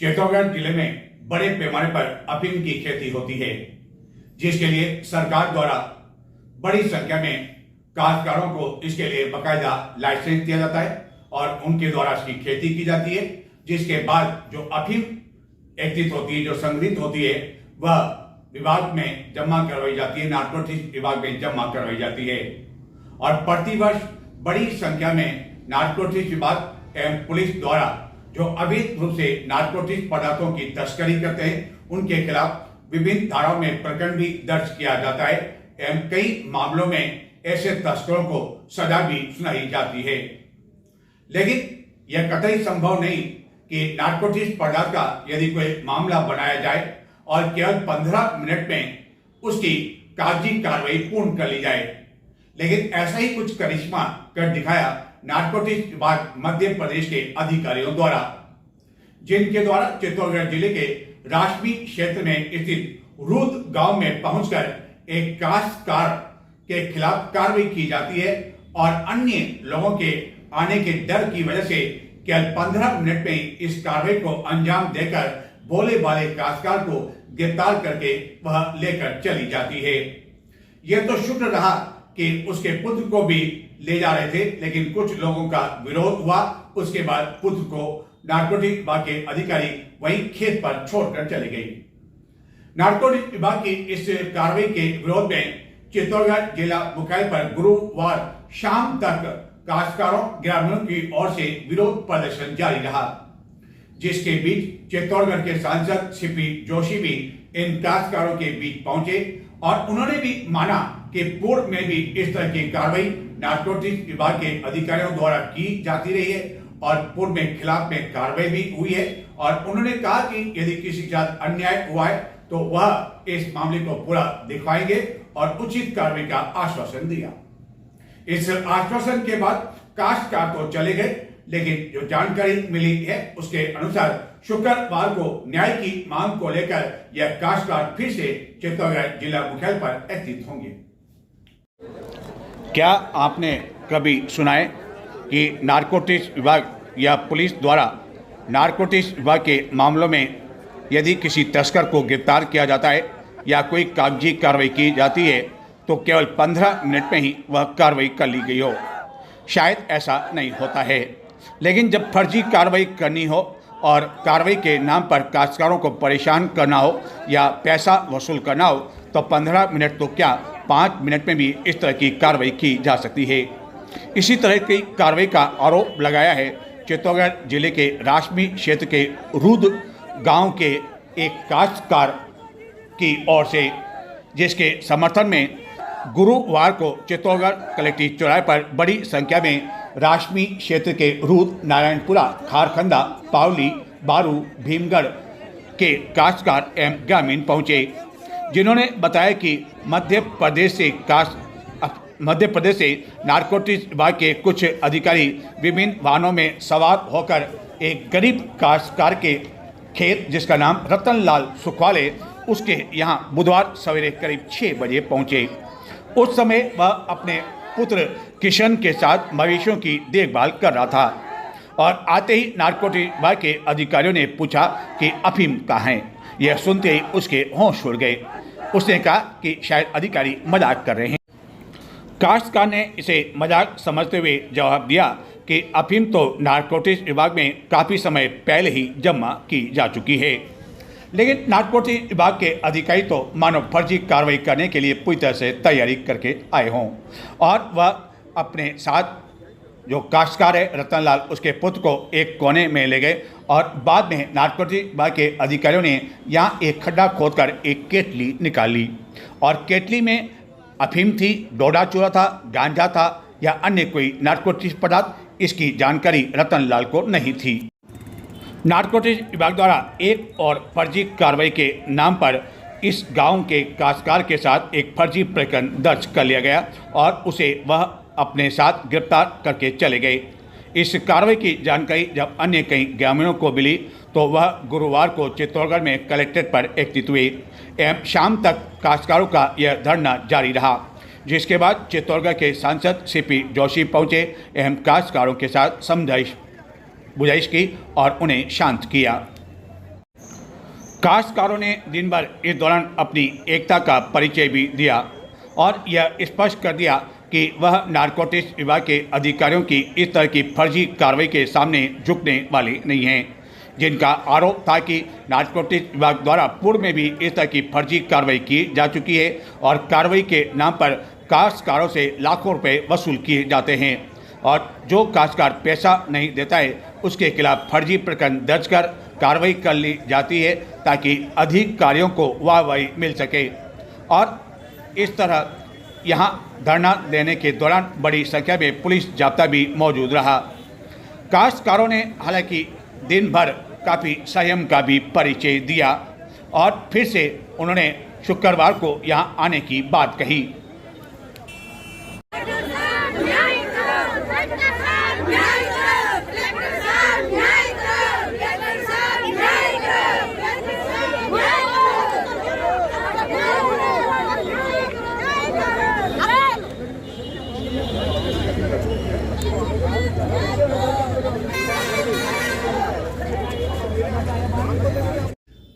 चित्तौड़गढ़ जिले में बड़े पैमाने पर अफीम की खेती होती है, जिसके लिए सरकार द्वारा बड़ी संख्या में काश्तकारों को इसके लिए बाकायदा लाइसेंस दिया जाता है और उनके द्वारा इसकी खेती की जाती है। जिसके बाद जो अफीम एकत्रित होती है, जो संग्रहित होती है, वह विभाग में जमा करवाई जाती है, नारकोटिक्स विभाग में जमा करवाई जाती है। और प्रतिवर्ष बड़ी संख्या में नारकोटिक्स विभाग एवं पुलिस द्वारा जो अवैध रूप से नारकोटिक्स पदार्थों की तस्करी करते हैं, उनके खिलाफ विभिन्न धाराओं में प्रकरण भी दर्ज किया जाता है एवं कई मामलों में ऐसे तस्करों को सजा भी सुनाई जाती है। लेकिन यह कतई संभव नहीं कि नारकोटिक्स पदार्थ का यदि कोई मामला बनाया जाए और केवल 15 मिनट में उसकी कागजी कार्रवाई पूर्ण कर ली जाए। लेकिन ऐसा ही कुछ करिश्मा कर दिखाया नारकोटिक्स विभाग मध्य प्रदेश के अधिकारियों द्वारा, जिनके द्वारा चित्तौड़गढ़ जिले के राशमी क्षेत्र में स्थित रूद गांव में पहुंचकर एक काश्तकार के खिलाफ कार्रवाई की जाती है और अन्य लोगों के आने के डर की वजह से केवल 15 मिनट में इस कार्रवाई को अंजाम देकर भोले भाले काश्तकार को गिरफ्तार करके वह लेकर चली जाती है। यह तो शुक्र रहा कि उसके पुत्र को भी ले जा रहे थे, लेकिन कुछ लोगों का विरोध हुआ। उसके बाद पुत्र को नारकोटिक्स विभाग के अधिकारी वहीं खेत पर छोड़कर चले गए। नारकोटिक्स विभाग की इस कार्रवाई के विरोध में चित्तौड़गढ़ जिला मुख्यालय पर गुरुवार शाम तक काश्तकारों ग्रामीणों की ओर से विरोध प्रदर्शन जारी रहा, जिसके बीच चित्तौड़गढ़ के सांसद सीपी जोशी भी इन काश्तकारों के बीच पहुंचे और उन्होंने भी माना कि पूर्व में भी इस तरह की कार्रवाई नारकोटिक्स विभाग के अधिकारियों द्वारा की जाती रही है और पूर्व में खिलाफ में कार्रवाई भी हुई है। और उन्होंने कहा कि यदि किसी के साथ अन्याय हुआ है तो वह इस मामले को पूरा दिखाएंगे और उचित कार्रवाई का आश्वासन दिया। इस आश्वासन के बाद काश्तकार तो चले गए, लेकिन जो जानकारी मिली है उसके अनुसार शुक्रवार को न्याय की मांग को लेकर यह काश्तकार फिर से चित्तौड़गढ़ जिला मुख्यालय पर एकत्रित होंगे। क्या आपने कभी सुना है कि नारकोटिक्स विभाग या पुलिस द्वारा नारकोटिक्स विभाग के मामलों में यदि किसी तस्कर को गिरफ्तार किया जाता है या कोई कागजी कार्रवाई की जाती है तो केवल 15 मिनट में ही वह कार्रवाई कर ली गई हो? शायद ऐसा नहीं होता है, लेकिन जब फर्जी कार्रवाई करनी हो और कार्रवाई के नाम पर काश्तकारों को परेशान करना हो या पैसा वसूल करना हो तो 15 मिनट तो क्या 5 मिनट में भी इस तरह की कार्रवाई की जा सकती है। इसी तरह की कार्रवाई का आरोप लगाया है चित्तौड़गढ़ जिले के राशमी क्षेत्र के रूद गांव के एक काश्तकार की ओर से, जिसके समर्थन में गुरुवार को चित्तौड़गढ़ कलेक्ट्रेट चौराहे पर बड़ी संख्या में राशमी क्षेत्र के रूद, नारायणपुरा, खारखंदा, पावली, बारू, भीमगढ़ के काश्तकार एवं ग्रामीण पहुंचे, जिन्होंने बताया कि मध्य प्रदेश से नारकोटिक्स विभाग के कुछ अधिकारी विभिन्न वाहनों में सवार होकर एक गरीब काश्तकार के खेत, जिसका नाम रतनलाल सुखवाले, उसके यहाँ बुधवार सवेरे करीब 6 बजे पहुंचे। उस समय वह अपने पुत्र किशन के साथ मवेशियों की देखभाल कर रहा था और आते ही नारकोटिक्स विभाग के अधिकारियों ने पूछा कि अफीम कहाँ है। यह सुनते ही उसके होश उड़ गए। उसने कहा कि शायद अधिकारी मजाक कर रहे हैं। काश्तकार ने इसे मजाक समझते हुए जवाब दिया कि अफीम तो नारकोटिक्स विभाग में काफ़ी समय पहले ही जमा की जा चुकी है। लेकिन नारकोटिक्स विभाग के अधिकारी तो मानो फर्जी कार्रवाई करने के लिए पूरी तरह से तैयारी करके आए हों और वह अपने साथ जो काश्तकार है रतनलाल, उसके पुत्र को एक कोने में ले गए और बाद में नारकोटिक्स विभाग के अधिकारियों ने यहाँ एक खड्डा खोदकर एक केतली निकाल ली और केतली में अफीम थी, डोडा चूरा था, गांजा था या अन्य कोई नारकोटिक्स पदार्थ, इसकी जानकारी रतनलाल को नहीं थी। नारकोटिक्स विभाग द्वारा एक और फर्जी कार्रवाई के नाम पर इस गांव के काश्तकार के साथ एक फर्जी प्रकरण दर्ज कर लिया गया और उसे वह अपने साथ गिरफ्तार करके चले गए। इस कार्रवाई की जानकारी जब अन्य कई ग्रामीणों को मिली तो वह गुरुवार को चित्तौड़गढ़ में कलेक्ट्रेट पर एकत्रित हुए एवं शाम तक काश्तकारों का यह धरना जारी रहा, जिसके बाद चित्तौड़गढ़ के सांसद सीपी जोशी पहुंचे एवं काश्तकारों के साथ समझाइश बुझाइश की और उन्हें शांत किया। काश्तकारों ने दिन भर इस दौरान अपनी एकता का परिचय भी दिया और यह स्पष्ट कर दिया कि वह नारकोटिक्स विभाग के अधिकारियों की इस तरह की फर्जी कार्रवाई के सामने झुकने वाले नहीं हैं, जिनका आरोप था कि नारकोटिक्स विभाग द्वारा पूर्व में भी इस तरह की फर्जी कार्रवाई की जा चुकी है और कार्रवाई के नाम पर काश्तकारों से लाखों रुपए वसूल किए जाते हैं और जो काश्तकार पैसा नहीं देता है उसके खिलाफ फर्जी प्रकरण दर्ज कर कार्रवाई कर ली जाती है ताकि अधिकारियों को वाहवाही मिल सके। और इस तरह यहाँ धरना देने के दौरान बड़ी संख्या में पुलिस जाब्ता भी मौजूद रहा। काश्तकारों ने हालांकि दिन भर काफ़ी संयम का भी परिचय दिया और फिर से उन्होंने शुक्रवार को यहाँ आने की बात कही।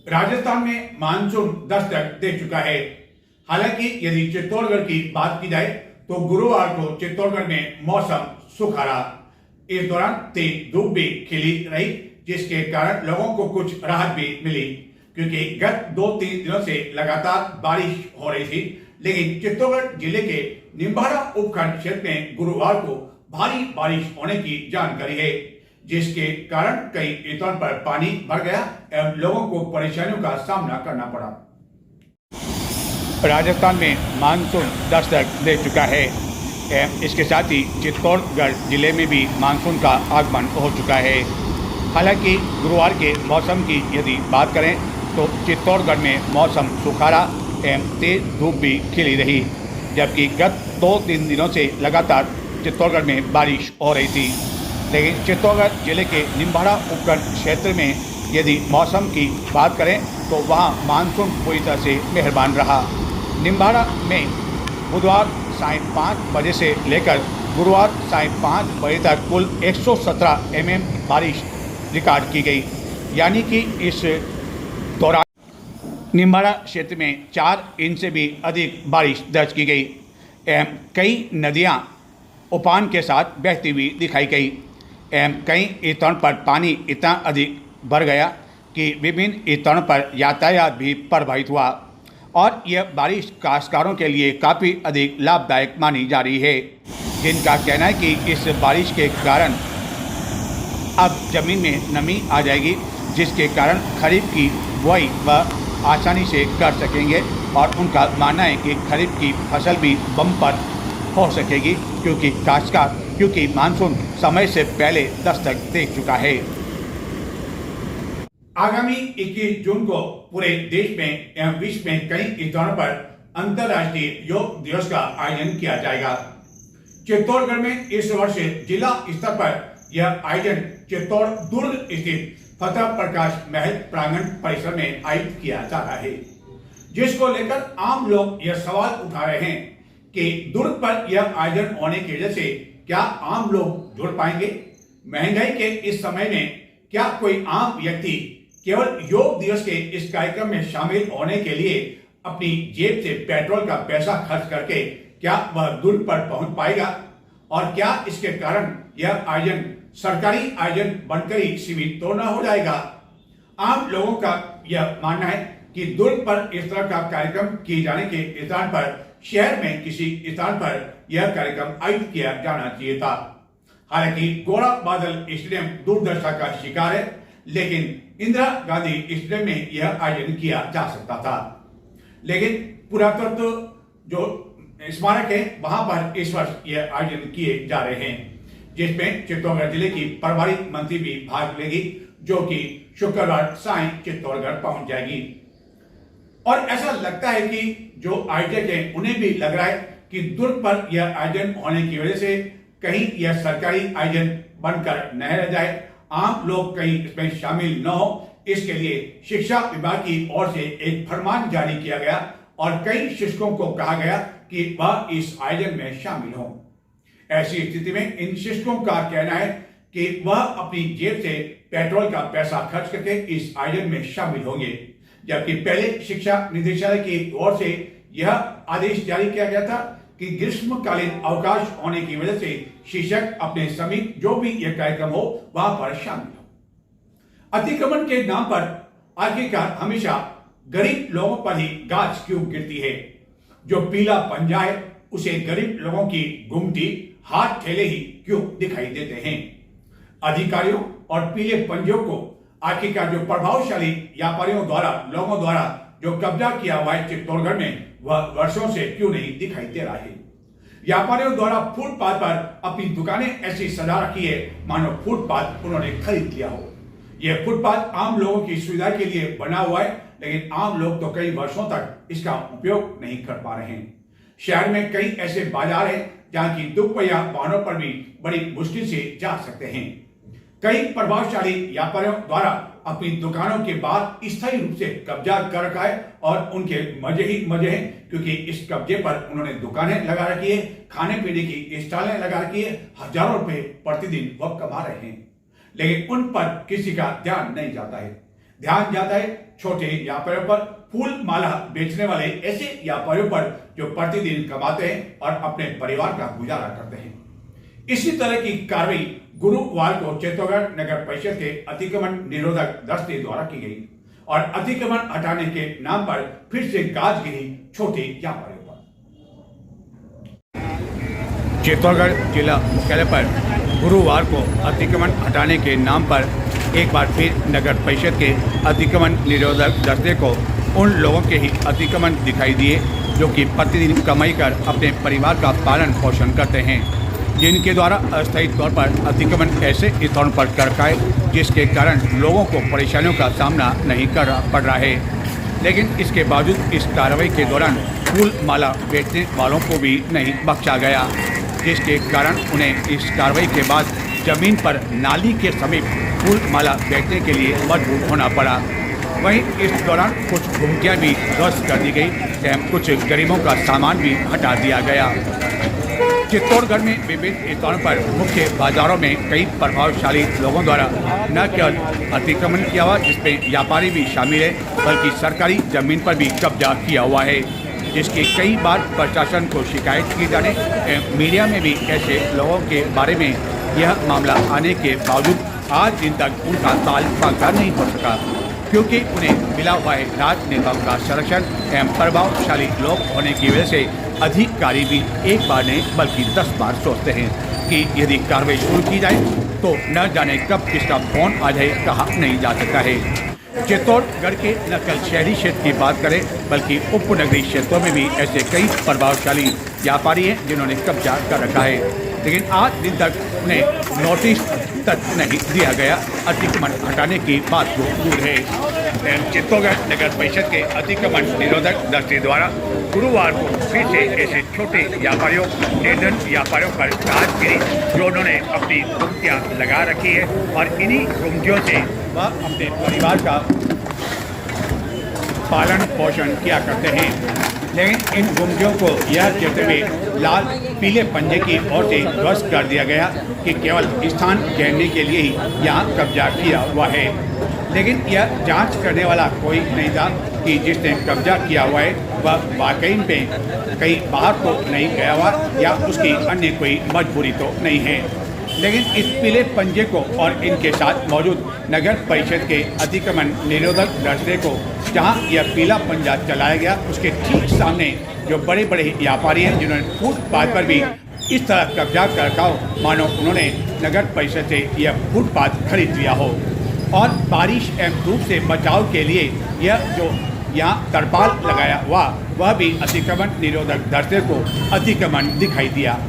राजस्थान में मानसून दस्तक दे चुका है। हालांकि यदि चित्तौड़गढ़ की बात की जाए तो गुरुवार को चित्तौड़गढ़ में मौसम सूखा रहा। इस दौरान तेज धूप भी खिली रही, जिसके कारण लोगों को कुछ राहत भी मिली, क्योंकि गत 2-3 दिनों से लगातार बारिश हो रही थी। लेकिन चित्तौड़गढ़ जिले के निम्बाड़ा उपखंड क्षेत्र में गुरुवार को भारी बारिश होने की जानकारी है, जिसके कारण कई स्थानों पर पानी भर गया एवं लोगों को परेशानियों का सामना करना पड़ा। राजस्थान में मानसून दस्तक दे चुका है एवं इसके साथ ही चित्तौड़गढ़ जिले में भी मानसून का आगमन हो चुका है। हालांकि गुरुवार के मौसम की यदि बात करें तो चित्तौड़गढ़ में मौसम सूखा रहा एवं तेज धूप भी खिली रही, जबकि गत 2-3 दिनों से लगातार चित्तौड़गढ़ में बारिश हो रही थी। लेकिन चित्तौड़गढ़ जिले के निम्बाड़ा उपखंड क्षेत्र में यदि मौसम की बात करें तो वहां मानसून पूरी तरह से मेहरबान रहा। निम्बाड़ा में बुधवार साढ़े 5 बजे से लेकर गुरुवार साढ़े 5 बजे तक कुल 117 mm बारिश रिकॉर्ड की गई, यानी कि इस दौरान निम्बाड़ा क्षेत्र में 4 इंच से भी अधिक बारिश दर्ज की गई एवं कई नदियां उफान के साथ बहती हुई दिखाई गई एवं कई स्थानों पर पानी इतना अधिक भर गया कि विभिन्न स्थानों पर यातायात भी प्रभावित हुआ और यह बारिश काश्तकारों के लिए काफ़ी अधिक लाभदायक मानी जा रही है, जिनका कहना है कि इस बारिश के कारण अब ज़मीन में नमी आ जाएगी, जिसके कारण खरीफ की बुआई वह आसानी से कर सकेंगे और उनका मानना है कि खरीफ की फसल भी बम्पर हो सकेगी क्योंकि मानसून समय से पहले दस्तक दे चुका है। आगामी 21 जून को पूरे देश में एवं विश्व में कई स्थानों पर अंतर्राष्ट्रीय योग दिवस का आयोजन किया जाएगा। चित्तौड़गढ़ में इस वर्ष जिला स्तर पर यह आयोजन चित्तौड़ दुर्ग स्थित फतेह प्रकाश महल प्रांगण परिसर में आयोजित किया जा रहा है, जिसको लेकर आम लोग यह सवाल उठा रहे हैं कि दुर्ग पर यह आयोजन होने की वजह से क्या आम लोग जुड़ पाएंगे। महंगाई के इस समय में क्या कोई आम व्यक्ति केवल योग दिवस के इस कार्यक्रम में शामिल होने के लिए अपनी जेब से पेट्रोल का पैसा खर्च करके क्या वह दुर्ग पर पहुंच पाएगा, और क्या इसके कारण यह आयोजन सरकारी आयोजन बनकर ही सीमित तो न हो जाएगा। आम लोगों का यह मानना है कि दुर्ग पर इस तरह का कार्यक्रम किए जाने के स्थान पर शहर में किसी स्थान पर यह कार्यक्रम आयोजित किया जाना चाहिए था। हालांकि गौड़ा बादल स्टेडियम दुर्दशा का शिकार है, लेकिन इंदिरा गांधी स्टेडियम में यह आयोजन किया जा सकता था। लेकिन पुरातत्व जो स्मारक है वहां पर इस वर्ष यह आयोजन किए जा रहे हैं, जिसमें चित्तौड़गढ़ जिले की प्रभारी मंत्री भी भाग लेगी, जो कि शुक्रवार साय चित्तौड़गढ़ पहुंच जाएगी। और ऐसा लगता है कि जो आयोजक है उन्हें भी लग रहा है कि दुर्ग पर यह आयोजन होने की वजह से कहीं यह सरकारी आयोजन बनकर न रह जाए, आम लोग कहीं इसमें शामिल न हो, इसके लिए शिक्षा विभाग की ओर से एक फरमान जारी किया गया और कई शिक्षकों को कहा गया कि वह इस आयोजन में शामिल हों। ऐसी स्थिति में इन शिक्षकों का कहना है कि वह अपनी जेब से पेट्रोल का पैसा खर्च करके इस आयोजन में शामिल होंगे, जबकि पहले शिक्षा निदेशालय की ओर से यह आदेश जारी किया गया था कि ग्रीष्मकालीन अवकाश होने की वजह से शिक्षक अपने समीप जो भी यह कार्यक्रम हो वहां पर शामिल हो। अतिक्रमण के नाम पर आखिरकार हमेशा गरीब लोगों पर ही गाज क्यों गिरती है? जो पीला पंजा है उसे गरीब लोगों की गुमटी हाथ ठेले ही क्यों दिखाई देते हैं? अधिकारियों और पीले पंजों को आखिरकार जो प्रभावशाली व्यापारियों द्वारा लोगों द्वारा जो कब्जा किया हुआ है चित्तौड़गढ़ में, वह वर्षों से क्यों नहीं दिखाई दे रहा है? व्यापारियों द्वारा फुटपाथ पर अपनी दुकानें ऐसी सजा रखी है मानो फुटपाथ उन्होंने खरीद लिया हो। यह फुटपाथ आम लोगों की सुविधा के लिए बना हुआ है, लेकिन आम लोग तो कई वर्षों तक इसका उपयोग नहीं कर पा रहे हैं। शहर में कई ऐसे बाजार हैं जहां की दुपहिया वाहनों पर भी बड़ी मुश्किल से जा सकते हैं। कई प्रभावशाली व्यापारियों द्वारा अपनी दुकानों के बाद स्थायी रूप से कब्जा कर रखा है और उनके मजे ही मजे हैं, क्योंकि इस कब्जे पर उन्होंने दुकानें लगा रखी है, खाने पीने की स्टॉलें लगा रखी है, हजारों रुपए प्रतिदिन वह कमा रहे हैं, लेकिन उन पर किसी का ध्यान नहीं जाता है। ध्यान जाता है छोटे व्यापारियों पर, फूल माला बेचने वाले ऐसे व्यापारियों पर जो प्रतिदिन कमाते हैं और अपने परिवार का गुजारा करते हैं। इसी तरह की कार्रवाई गुरुवार को चित्तौड़गढ़ नगर परिषद के अतिक्रमण निरोधक दस्ते द्वारा की गई और अतिक्रमण हटाने के नाम पर फिर से गाज गिरी छोटे व्यापारियों पर। चित्तौड़गढ़ जिला मुख्यालय पर गुरुवार को अतिक्रमण हटाने के नाम पर एक बार फिर नगर परिषद के अतिक्रमण निरोधक दस्ते को उन लोगों के ही अतिक्रमण दिखाई दिए जो कि प्रतिदिन कमाई कर अपने परिवार का पालन पोषण करते हैं, जिनके द्वारा अस्थायी तौर पर अतिक्रमण ऐसे स्थानों पर कर रखा है जिसके कारण लोगों को परेशानियों का सामना नहीं करना पड़ रहा है। लेकिन इसके बावजूद इस कार्रवाई के दौरान फूल माला बेचने वालों को भी नहीं बख्शा गया, जिसके कारण उन्हें इस कार्रवाई के बाद जमीन पर नाली के समीप फूल माला बेचने के लिए मजबूर होना पड़ा। वहीं इस दौरान कुछ गुमटियाँ भी ध्वस्त कर दी गई एवं कुछ गरीबों का सामान भी हटा दिया गया। चित्तौड़गढ़ में विभिन्न स्थानों पर मुख्य बाजारों में कई प्रभावशाली लोगों द्वारा न केवल अतिक्रमण किया हुआ जिसमें व्यापारी भी शामिल है, बल्कि सरकारी जमीन पर भी कब्जा किया हुआ है, जिसकी कई बार प्रशासन को शिकायत की जाने एवं मीडिया में भी ऐसे लोगों के बारे में यह मामला आने के बावजूद आज दिन तक उनका ताल बांका नहीं हो सका, क्योंकि उन्हें मिला हुआ है राजनेताओं का संरक्षण एवं प्रभावशाली लोग होने की वजह से अधिकारी भी एक बार नहीं बल्कि 10 बार सोचते हैं कि यदि कार्रवाई शुरू की जाए तो न जाने कब किसका फोन आ जाए कहा नहीं जा सकता है। चित्तौड़गढ़ के न केवल शहरी क्षेत्र की बात करें बल्कि उपनगरीय क्षेत्रों में भी ऐसे कई प्रभावशाली व्यापारी हैं जिन्होंने कब्जा कर रखा है, लेकिन आज दिन तक उन्हें नोटिस तक नहीं दिया गया। अतिक्रमण हटाने की बात को दूर है। चित्तौड़गढ़ नगर परिषद के अतिक्रमण निरोधक दस्ते द्वारा गुरुवार को फिर से ऐसे छोटे व्यापारियों निर्धन व्यापारियों पर गाज गिरी जो उन्होंने अपनी गुमटियाँ लगा रखी है और इन्हीं गुमटियों से वह अपने परिवार का पालन पोषण किया करते हैं, लेकिन इन गुमटियों को यह कहते हुए लाल पीले पंजे की ओर से ध्वस्त कर दिया गया कि केवल स्थान घेरने के लिए ही यहाँ कब्जा किया हुआ है, लेकिन यह जांच करने वाला कोई नहीं था कि जिसने कब्जा किया हुआ है वह वाकई में कहीं बाहर तो नहीं गया हुआ या उसकी अन्य कोई मजबूरी तो नहीं है। लेकिन इस पीले पंजे को और इनके साथ मौजूद नगर परिषद के अतिक्रमण निरोधक दस्ते को जहां यह पीला पंजा चलाया गया उसके ठीक सामने जो बड़े बड़े व्यापारी हैं जिन्होंने फुटपाथ पर भी इस तरह कब्जा कर रखा हो मानो उन्होंने नगर परिषद से यह फुटपाथ खरीद लिया हो, और बारिश एवं धूप से बचाव के लिए यह जो यहाँ तरपाल लगाया हुआ वह भी अतिक्रमण निरोधक दस्ते को अतिक्रमण दिखाई दिया।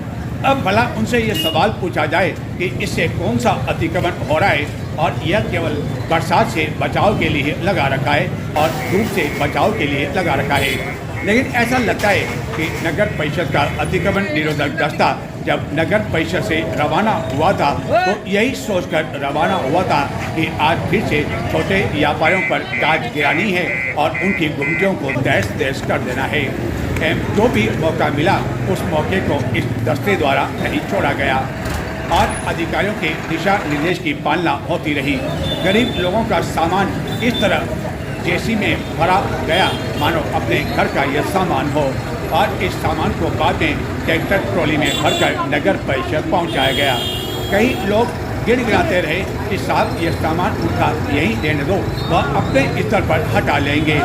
अब भला उनसे ये सवाल पूछा जाए कि इससे कौन सा अतिक्रमण हो रहा है और यह केवल बरसात से बचाव के लिए लगा रखा है और धूप से बचाव के लिए लगा रखा है, लेकिन ऐसा लगता है कि नगर परिषद का अतिक्रमण निरोधक दस्ता जब नगर परिषद से रवाना हुआ था तो यही सोचकर रवाना हुआ था कि आज फिर से छोटे व्यापारियों पर गाज गिरानी है और उनकी गुमटियों को तहस तहस कर देना है। जो भी मौका मिला उस मौके को इस दस्ते द्वारा नहीं छोड़ा गया और अधिकारियों के दिशा निर्देश की पालना होती रही। गरीब लोगों का सामान इस तरह जेसी में भरा गया मानो अपने घर का यह सामान हो, और इस सामान को बाद में ट्रैक्टर ट्रॉली में भरकर नगर परिषद पहुंचाया गया। कई लोग गिड़गिड़ाते रहे कि साहब ये सामान उनका यहीं रहने दो, वह अपने स्तर पर हटा लेंगे,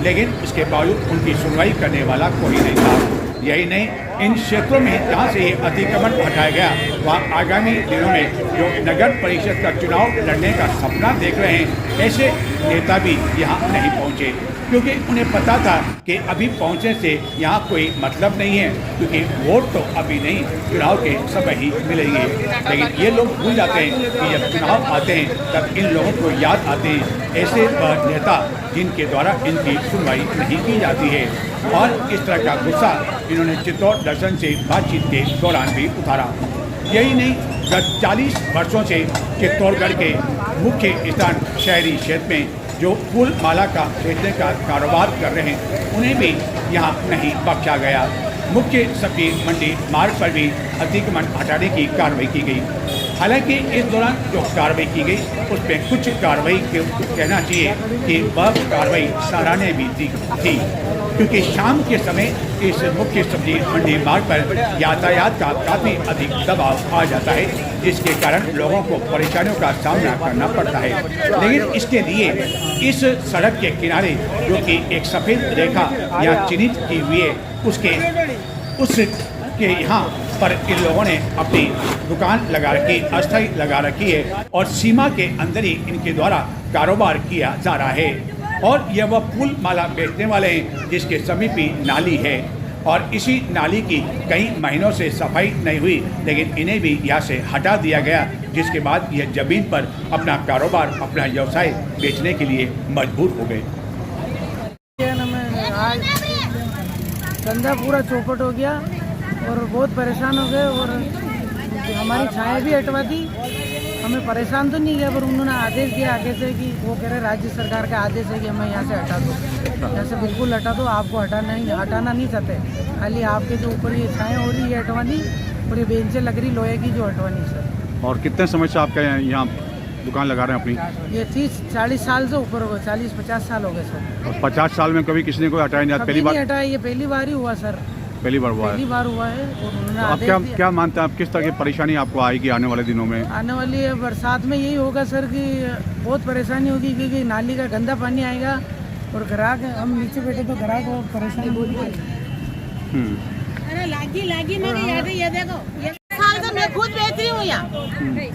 लेकिन इसके बावजूद उनकी सुनवाई करने वाला कोई नहीं था। यही नहीं, इन क्षेत्रों में जहाँ से ये अतिक्रमण हटाया गया, वहाँ आगामी दिनों में जो नगर परिषद का चुनाव लड़ने का सपना देख रहे हैं, ऐसे नेता भी यहाँ नहीं पहुँचे, क्योंकि उन्हें पता था कि अभी पहुँचने से यहाँ कोई मतलब नहीं है, क्योंकि वोट तो अभी नहीं, चुनाव के समय ही मिलेंगे। लेकिन ये लोग भूल जाते हैं कि जब चुनाव आते हैं तब इन लोगों को याद आते हैं ऐसे नेता जिनके द्वारा इनकी सुनवाई नहीं की जाती है। और इस तरह का गुस्सा इन्होंने चित्तौड़ दर्शन से बातचीत के दौरान भी उतारा। यही नहीं, गत 40 वर्षों से चित्तौड़गढ़ के मुख्य स्थान शहरी क्षेत्र में जो फूल माला का बेचने का कारोबार कर रहे हैं, उन्हें भी यहाँ नहीं बख्शा गया। मुख्य सब्जी मंडी मार्ग पर भी अतिक्रमण हटाने की कार्रवाई की गई। हालांकि इस दौरान जो कार्रवाई की गई उसमें कुछ कार्रवाई कहना चाहिए कि वह कार्रवाई सराहनीय भी थी, क्योंकि शाम के समय इस मुख्य सब्जी मंडी मार्ग पर यातायात का काफ़ी अधिक दबाव आ जाता है, जिसके कारण लोगों को परेशानियों का सामना करना पड़ता है। लेकिन इसके लिए इस सड़क के किनारे जो कि एक सफ़ेद रेखा यहाँ चिन्हित की हुई है, उसके यहाँ पर इन लोगों ने अपनी दुकान लगा रखी, अस्थायी लगा रखी है, और सीमा के अंदर ही इनके द्वारा कारोबार किया जा रहा है। और यह वह फूल माला बेचने वाले हैं जिसके समीप ही नाली है, और इसी नाली की कई महीनों से सफाई नहीं हुई, लेकिन इन्हें भी यहाँ से हटा दिया गया, जिसके बाद यह ज़मीन पर अपना कारोबार, अपना व्यवसाय बेचने के लिए मजबूर हो गए। धंधा पूरा चौपट हो गया और बहुत परेशान हो गए, और हमारी छाया भी हटवा दी। हमें परेशान तो नहीं किया, पर उन्होंने आदेश दिया आगे से कि वो कह रहे राज्य सरकार का आदेश है कि हमें यहाँ से हटा दो, यहाँ से बिल्कुल हटा दो, आपको हटाना नहीं चाहते, खाली आपके जो ऊपर ये छाया हो रही है हटवा दी, और ये बेंचें लग रही लोहे की जो हटवानी सर। और कितने समय से आपका यहाँ दुकान लगा रहे हैं अपनी? ये 30-40 साल से ऊपर हो गए, 40-50 साल हो गए सर। और 50 साल में कभी किसी ने कोई हटाया नहीं? पहली बार हटाया, ये पहली बार ही हुआ सर, पहली बार हुआ है। पहली बार हुआ है। और उन्होंने तो आप क्या मानते हैं, आप किस तरह की परेशानी आपको आएगी आने वाले दिनों में? आने वाली बरसात में यही होगा सर कि बहुत परेशानी होगी, क्योंकि नाली का गंदा पानी आएगा, और ग्राहक, हम नीचे बैठे तो ग्राहक को परेशानी होगी। अरे लागी मेरी याद है, ये देखो, ये साल से मैं खुद बेच रही हूँ यहाँ,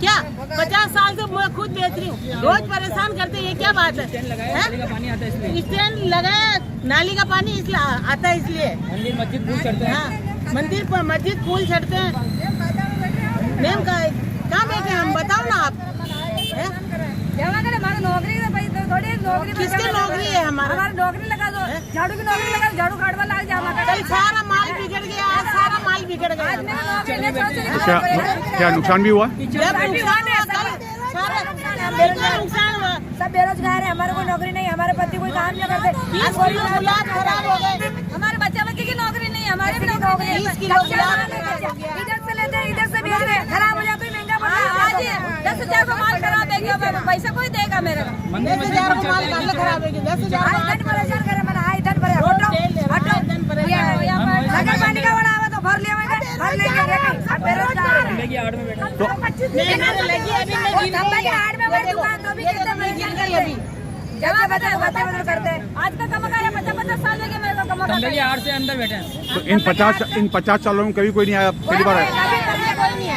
क्या 50 साल से मैं खुद बेच रही हूँ, रोज परेशान करते हैं, ये क्या बात है? स्टैंड लगाया, नाली का पानी इसलिए आता है, इसलिए मंदिर मस्जिद फूल चढ़ते हैं। हाँ, मंदिर पर मस्जिद फूल चढ़ते हैं। मैम का काम है कि हम बताओ ना आप, किसकी नौकरी है? हमारा नौकरी लगा दो, झाड़ू की नौकरी लगा दो, झाड़ू खाड़वा लग जाए। कल सारा माल बिगड़ गया, सारा माल बिगड़ गया। क्या नुकसान भी हुआ? नुकसान हुआ, सब बेरोजगार है, हमारे कोई नौकरी नहीं, हमारे पति कोई काम नहीं करते, खराब हो गए, हमारे बच्चे की नौकरी नहीं, हमारे भी नौकरी है, इधर से लेते इधर से भेज रहे, खराब हो जाता है, महंगा पड़ रहा है। 10,000 का माल खराब है, पैसा कोई देगा मेरे को? 10,000 का माल खराब है, 10,000 परेशान करे मैंने, आई धन पर नगर पालिका वाला आवा तो भर लेंगे, भर लेंगे। अब बेरोजगार लगी आड़ में बैठा, तो लगी अभी मैं आड़ में बैठ दुकान तो भी कितने में गिर गई अभी, जब बता करते हैं। आज का कम का 50-50 साल लगे मेरे को कम का, आड़ से अंदर बैठे हैं। तो इन 50 सालों में कभी कोई नहीं आया? पहली बार आया?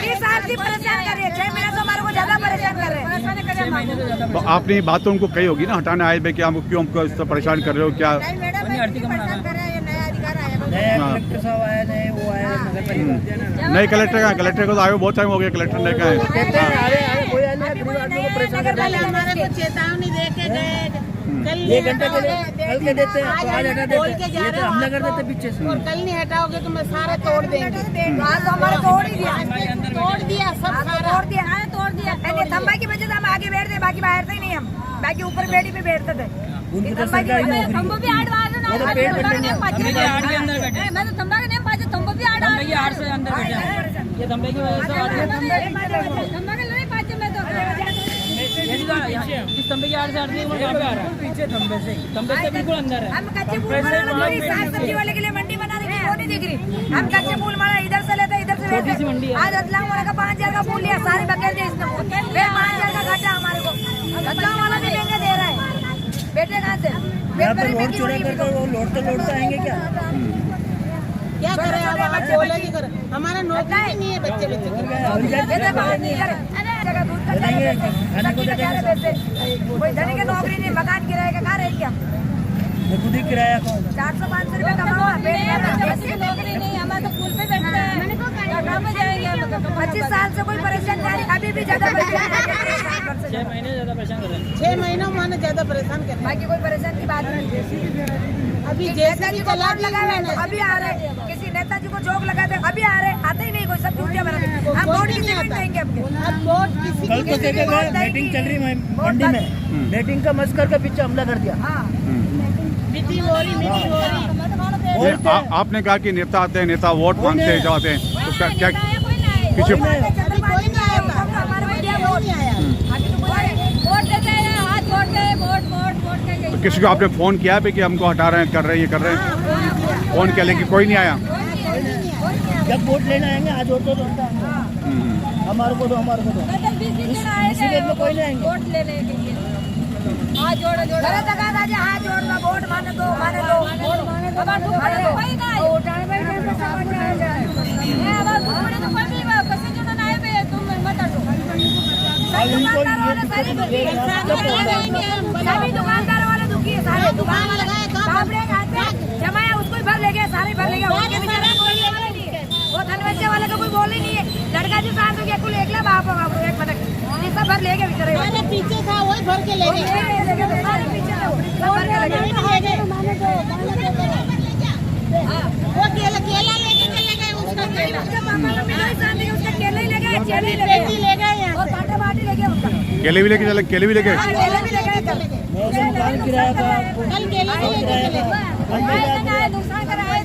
20 साल से परेशान कर रहे हैं, 6 महीने से हमारे को ज्यादा परेशान कर रहे हैं। तो आपने ये बात तो उनको कही होगी ना, हटाने आए भाई, क्या क्यों हमको इस तरह परेशान कर रहे हो? क्या नए कलेक्टर का, कलेक्टर को तो आए बहुत टाइम हो गया, कलेक्टर ने कहा हमारे को चेतावनी दे के गए, कल एक घंटे के लिए कल के देते हैं, तो आज हटा बोल के जा देते, रहे हमला कर देते पीछे से, और कल नहीं हटाओगे तो मैं सारा तोड़ देंगे। आज तो हमारा तोड़ ही दिया, तोड़ दिया, सब सारा तोड़ दिया, हाँ तोड़ दिया। थम्बा की वजह से हम आगे बैठते, बाकी बैठते ही नहीं, हम बाकी ऊपर बेड़ी पे बैठते थे। उनको तो सरकारी नौकरी तंबू भी आड़ वाले ना, वो तो पेड़ बैठे नहीं, आड़ के अंदर बैठे, मैं तो तंबा के नहीं पाजे, तंबू भी आड़ धंबे की आड़ से अंदर बैठे, ये धंबे की वजह से तंबा के नहीं पाजे मैं तो। इस खंबे के आड़ से हटने के कहाँ पे आ रहा है? पीछे खंबे से बिल्कुल अंदर है। हम कच्चे फूल मारा साग सब्जी वाले के लिए मंडी बना रही है, वो नहीं दिख रही। हम कच्चे फूल मारा इधर से लेते इधर से छोटी सी मंडी लेते। है। आज अदलाम वाला का 5000 का फूल लिया, सारे बकेट दिए इसने फूल। फिर 5000 का घाटा हमारे को। अदलाम वाला भी महंगे दे रहा है, बेटे कहाँ से? यहाँ पे लोड चुरा कर वो लौटते आएंगे क्या? क्या करें अब, आप बोले कि करें, हमारा नौकरी नहीं है बच्चे की। ये बात नहीं करे। जगह दूध का सब्जी का क्या पैसे? कोई धनी की नौकरी नहीं, मकान किराए का कहाँ रह गया? खुद ही किराया कौन? 400-500 रुपए कमाओ, बच्चे की नौकरी नहीं, हमारे तो फूल पे बैठते हैं, कहाँ पे जाएंगे हम? 25 साल से कोई परेशान नहीं, अभी भी ज्यादा परेशान है। 6 महीने ज्यादा परेशान कर रहे हैं। 6 महीनों माने ज्यादा परेशान कर। बाकी कोई परेशान की बात नहीं। अभी जैसा जी को जोक लगा हुआ है अभी आ रहे, किसी नेताजी को जोक लगा दे अभी आ रहे, आते ही नहीं कोई, सब झूठे बना रहे। हम वोट किसी को देंगे अपने। अब वोट किसी कल तो देखे गए मीटिंग चल रही है मंडी में, मीटिंग का मस्कर के पीछे हमला कर दिया। हाँ मीटिंग हो रही। ये आपने कहा कि नेता आते हैं, नेता वोट मांगते हैं, जाते हैं, तो क्या किसी कोई नहीं आया, हमारे बढ़िया वोट नहीं आया। वोट देते हैं, हाथ जोड़ते हैं, वोट के किसी को आपने फोन किया है कि हमको हटा रहे हैं, कर रहे हैं, ये कर रहे हैं? फोन किया लेकिन कोई नहीं आया। जब वोट लेने आएंगे आज वोट तो हमारे को दो, हमारे को दो। इसीलिए में कोई नहीं आएंगे वोट लेने के लिए। हाथ जोड़ो जोड़ो, गलत जगह दादी हाथ जोड़ना, वोट माने दो, माने दो, वोट माने दो, माने दो। वही का उठाने भाई कैसे समझ में आ जाए? मैं अब तुम्हारे तो कोई भी कैसे जोड़ना आए बे, तुम मत हटो। सभी दुकानदार वाले दुखी है, सारे दुकान लगाए जमाया, उसको ही भर ले गए, सारे भर ले गए। उनके बेचारे बोलने वाले नहीं है, वो धन बच्चे वाले का कोई बोल ही नहीं है। लड़का जो शांत हो गया, कुल एकला बाप होगा, एक मिनट ये सब भर ले गए बेचारे। पीछे था वही भर के ले गए। सारे पीछे थे, सब भर के ले गए। वो केला लेके चले गए, उसका केला उसका पापा मम्मी नहीं शांति, उसका केला ही ले गए, चेरी ही ले गए, ले गए यहाँ और कांटे बाटी ले गए उसका। केले भी लेके चले, केले भी लेके हाँ, केले भी ले गए कल। मकान किराया का कल केले भी लेके चले गए। नुकसान कराया,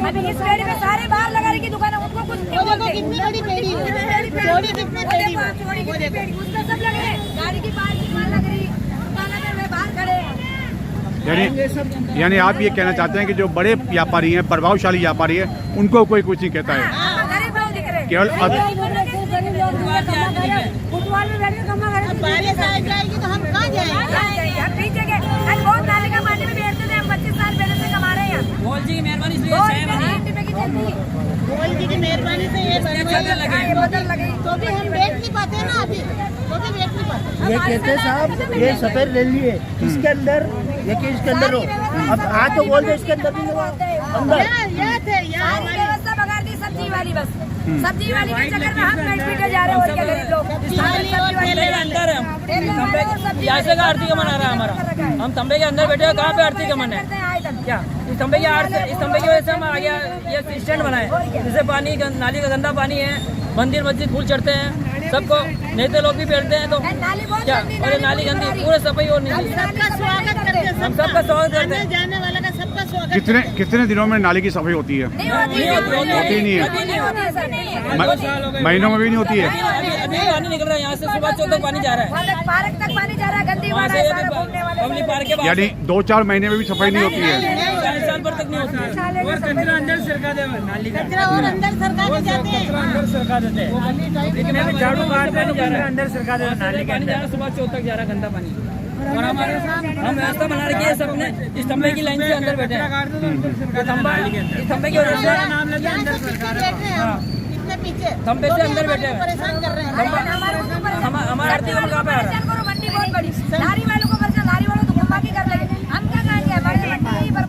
अभी इस पेड़ी में सारे बाहर लगा रही की दुकान है, उनको कुछ नहीं वो देखो कितनी बड़ी पेड़ी है, चौड़ी कितनी पेड़ी है। चौड़ी कितनी पेड़ी, उसमें सब लगे, गाड़ी की पार्किंग वहाँ लग रही, दुकान में बाहर खड़े। यानी आप ये कहना चाहते हैं कि जो बड़े व्यापारी हैं, प्रभावशाली व्यापारी हैं, उनको कोई कुछ नहीं कहता है, गरीब लोग दिख रहे। केवल फुटबॉल में बैठे कमा अब बारिश आ जाएगी तो हम कहाँ जाएंगे? हम पीछे गए, आज बहुत नाले का पानी में बैठते थे, हम 25 साल पहले से कमा रहे हैं यहाँ। बोल जी की मेहरबानी इसलिए बहुत 6 महीने घंटे में की चलती है। गोल जी की मेहरबानी से ये ये बदल लगे तो भी हम बेच नहीं पाते ना, अभी तो भी बेच नहीं पाते। ये कहते साहब ये सफेद ले लिए इसके अंदर, ये कि इसके अंदर हो, अब आज तो बोल दे इसके अंदर नहीं होगा, अंदर ये थे यहाँ सारी व्यवस्था बगाड़ दी सब्जी वाली, बस सब्जी वाली के चक्कर में हम पेट पीटे जा रहे हैं। और क्या गरीब लोग ठेले के अंदर है हम, यहाँ से का आरती कमान आ रहा है हमारा, हम तंबे के अंदर बैठे हैं, कहाँ पे आरती कमान है क्या? इस तंबे की इस तंबे की वजह से हम आगे ये स्टैंड बनाए, जिससे पानी नाली का गंदा पानी है, मंदिर मस्जिद फूल चढ़ते हैं, सबको नेता लोग भी बैठते हैं, तो क्या और ये नाली गंदी पूरे सफाई और नहीं, सबका स्वागत करते हैं, हम सबका स्वागत करते हैं। जाने वाला का सबका स्वागत। कितने दिनों में नाली की सफाई होती है? होती नहीं है। नहीं होती सर, नहीं है। महीनों में भी नहीं होती है। अभी पानी निकल रहा है, यहाँ से सुबह चौक तक पानी जा रहा है, वहाँ तक पार्क तक पानी जा रहा है, गंदी वहाँ वाला से है, सारा घूमने वाले पब्लिक पार्क के यानी 2-4 महीने में भी सफाई नहीं होती है। 40 साल पर तक नहीं होती है, और कचरा अंदर सरका दे, नाली का कचरा और अंदर सरका के जाते हैं। अंदर सरका देते हैं, लेकिन अभी झाड़ू मारते नहीं जा रहा है, अंदर सरका देते, नाली का पानी जा रहा है, सुबह चौक तक जा रहा है गंदा पानी। और हमारे हम व्यवस्था बना रखी है, सबने इस तंबे की लाइन से अंदर बैठे हैं, इस तंबे की वजह से नाम लगे अंदर सरकार, इतने पीछे तंबे से अंदर बैठे हैं, परेशान कर रहे हैं। हमारा आरती कहाँ पे आ रहा है? करो, मंडी बहुत बड़ी, लारी वालों को परेशान, लारी वालों तो घुमा के कर लगे, हम क्या करेंगे? हमारे मंडी यहीं पर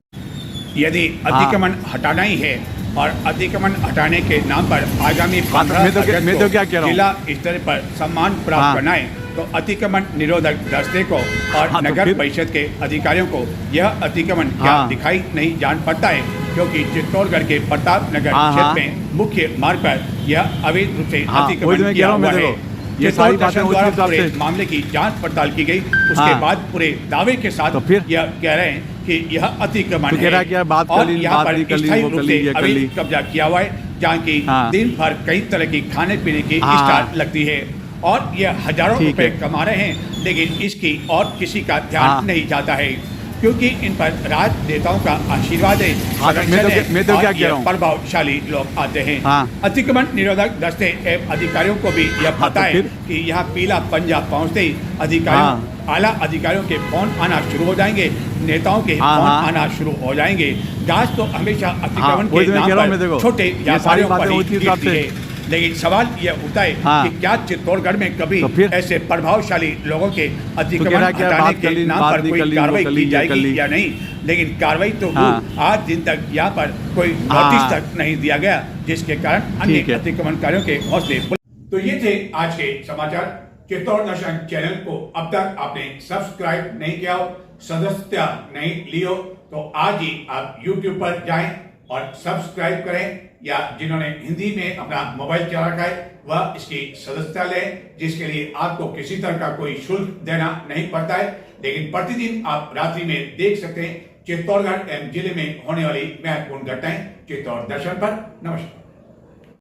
यदि अतिक्रमण हटाना ही है और अतिक्रमण हटाने के नाम पर आगामी 15 मैं तो क्या अगस्त कह को रहा हूँ। जिला स्तर पर सम्मान प्राप्त करना है, तो अतिक्रमण निरोधक दस्ते को और तो नगर फिर? परिषद के अधिकारियों को यह अतिक्रमण क्या दिखाई नहीं जान पड़ता है, क्योंकि चित्तौड़गढ़ के प्रताप नगर क्षेत्र में मुख्य मार्ग पर यह अवैध रूप से अतिक्रमण किया हुआ है। ये सारी बातें प्रशासन उसी द्वारा हिसाब पूरे से मामले की जांच पड़ताल की गई, उसके बाद पूरे दावे के साथ तो फिर? यह कह रहे हैं कि यह अतिक्रमण तो कह रहा है कि यार बात कर और ली, यहाँ बात पर नहीं कर ली, स्थायी वो रूप कर से ली, ये कर ली। अवैध कब्जा किया हुआ है, जहाँ की हाँ। दिन भर कई तरह की खाने पीने की हाँ। स्टॉल लगती है और ये हजारों ठीक रुपए है। कमा रहे हैं, लेकिन इसकी और किसी का ध्यान हाँ। नहीं जाता है, क्योंकि इन पर राजनेताओं का आशीर्वाद है, हाँ, तो संरक्षण है मैं तो क्या और कह ये रहा हूँ। प्रभावशाली लोग आते हैं। हाँ। अतिक्रमण निरोधक दस्ते एवं अधिकारियों को भी यह हाँ, पता तो है फिर? कि यहाँ पीला पंजा पहुँचते ही अधिकारियों आला अधिकारियों के फोन आना शुरू हो जाएंगे, नेताओं के हाँ, फोन हाँ। आना शुरू हो जाएंगे। जांच तो हमेशा अतिक्रमण वही के तो मैं नाम कह रहा हूँ, मैं पर देखो, छोटे ये सारी व्यापारियों पर बातें ही उसी हिसाब गिरती से। है। लेकिन सवाल यह उठता है हाँ। कि क्या चित्तौड़गढ़ में कभी तो फिर? ऐसे प्रभावशाली लोगों के तो अतिक्रमण कह रहा है कि हटाने बात कर के ली, नाम बात पर नहीं कर कोई ली, कार्रवाई वो कर की ली, ये कर जाएगी ली। या नहीं, लेकिन कार्रवाई तो हाँ। हुई। आज दिन तक यहाँ पर कोई हाँ। नोटिस तक नहीं दिया गया, जिसके कारण अन्य ठीक है। अतिक्रमणकारियों के हौसले। तो ये थे आज के समाचार। चित्तौड़ दर्शन चैनल को अब तक आपने सब्सक्राइब नहीं किया हो, सदस्यता नहीं ली हो, तो आज ही आप YouTube पर जाएं और सब्सक्राइब करें, या जिन्होंने हिंदी में अपना मोबाइल चला रखा है वह इसकी सदस्यता लें, जिसके लिए आपको किसी तरह का कोई शुल्क देना नहीं पड़ता है। लेकिन प्रतिदिन आप रात्रि में देख सकते हैं चित्तौड़गढ़ एवं जिले में होने वाली महत्वपूर्ण घटनाएं चित्तौड़ दर्शन पर। नमस्कार।